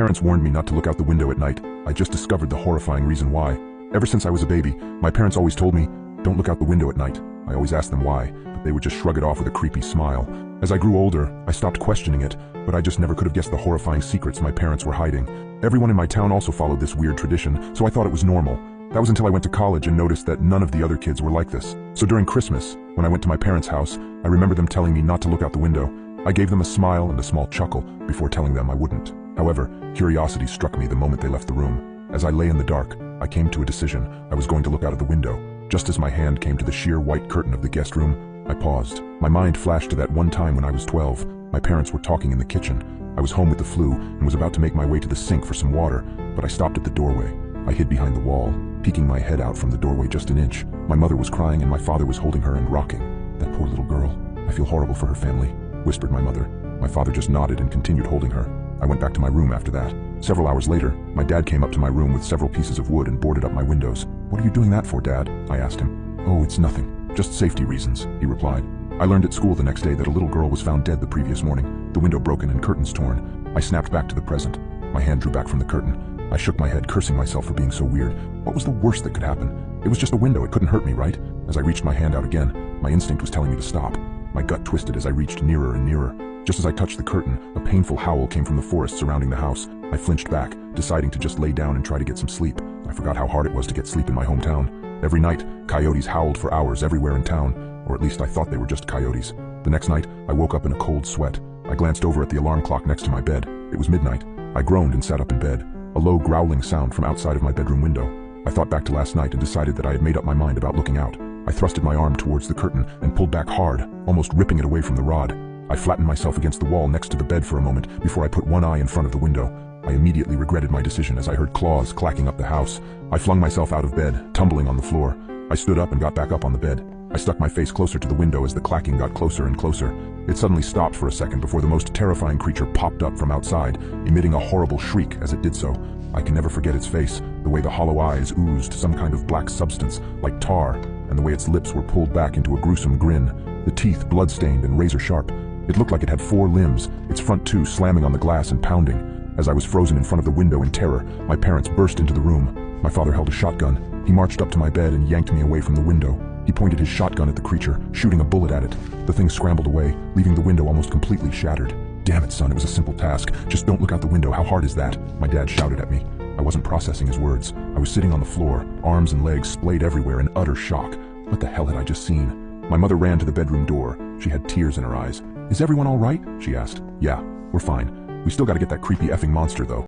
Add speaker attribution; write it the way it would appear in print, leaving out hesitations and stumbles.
Speaker 1: parents warned me not to look out the window at night. I just discovered the horrifying reason why. Ever since I was a baby, my parents always told me, "Don't look out the window at night." I always asked them why, but they would just shrug it off with a creepy smile. As I grew older, I stopped questioning it, but I just never could have guessed the horrifying secrets my parents were hiding. Everyone in my town also followed this weird tradition, so I thought it was normal. That was until I went to college and noticed that none of the other kids were like this. So during Christmas, when I went to my parents' house, I remember them telling me not to look out the window. I gave them a smile and a small chuckle before telling them I wouldn't. However, curiosity struck me the moment they left the room. As I lay in the dark, I came to a decision. I was going to look out of the window. Just as my hand came to the sheer white curtain of the guest room, I paused. My mind flashed to that one time when I was 12. My parents were talking in the kitchen. I was home with the flu and was about to make my way to the sink for some water, but I stopped at the doorway. I hid behind the wall, peeking my head out from the doorway just an inch. My mother was crying and my father was holding her and rocking. "That poor little girl. I feel horrible for her family," whispered my mother. My father just nodded and continued holding her. I went back to my room after that. Several hours later, my dad came up to my room with several pieces of wood and boarded up my windows. "What are you doing that for, Dad?" I asked him. "Oh, it's nothing. Just safety reasons," he replied. I learned at school the next day that a little girl was found dead the previous morning, the window broken and curtains torn. I snapped back to the present. My hand drew back from the curtain. I shook my head, cursing myself for being so weird. What was the worst that could happen? It was just a window, it couldn't hurt me, right? As I reached my hand out again, my instinct was telling me to stop. My gut twisted as I reached nearer and nearer. Just as I touched the curtain, a painful howl came from the forest surrounding the house. I flinched back, deciding to just lay down and try to get some sleep. I forgot how hard it was to get sleep in my hometown. Every night, coyotes howled for hours everywhere in town, or at least I thought they were just coyotes. The next night, I woke up in a cold sweat. I glanced over at the alarm clock next to my bed. It was midnight. I groaned and sat up in bed. A low growling sound from outside of my bedroom window. I thought back to last night and decided that I had made up my mind about looking out. I thrusted my arm towards the curtain and pulled back hard, almost ripping it away from the rod. I flattened myself against the wall next to the bed for a moment before I put one eye in front of the window. I immediately regretted my decision as I heard claws clacking up the house. I flung myself out of bed, tumbling on the floor. I stood up and got back up on the bed. I stuck my face closer to the window as the clacking got closer and closer. It suddenly stopped for a second before the most terrifying creature popped up from outside, emitting a horrible shriek as it did so. I can never forget its face, the way the hollow eyes oozed some kind of black substance, like tar, and the way its lips were pulled back into a gruesome grin, the teeth blood-stained and razor-sharp. It looked like it had 4 limbs, its front 2 slamming on the glass and pounding. As I was frozen in front of the window in terror, my parents burst into the room. My father held a shotgun. He marched up to my bed and yanked me away from the window. He pointed his shotgun at the creature, shooting a bullet at it. The thing scrambled away, leaving the window almost completely shattered. "Damn it, son, it was a simple task. Just don't look out the window. How hard is that?" my dad shouted at me. I wasn't processing his words. I was sitting on the floor, arms and legs splayed everywhere in utter shock. What the hell had I just seen? My mother ran to the bedroom door. She had tears in her eyes. "Is everyone all right?" she asked. "Yeah, we're fine. We still gotta get that creepy effing monster, though."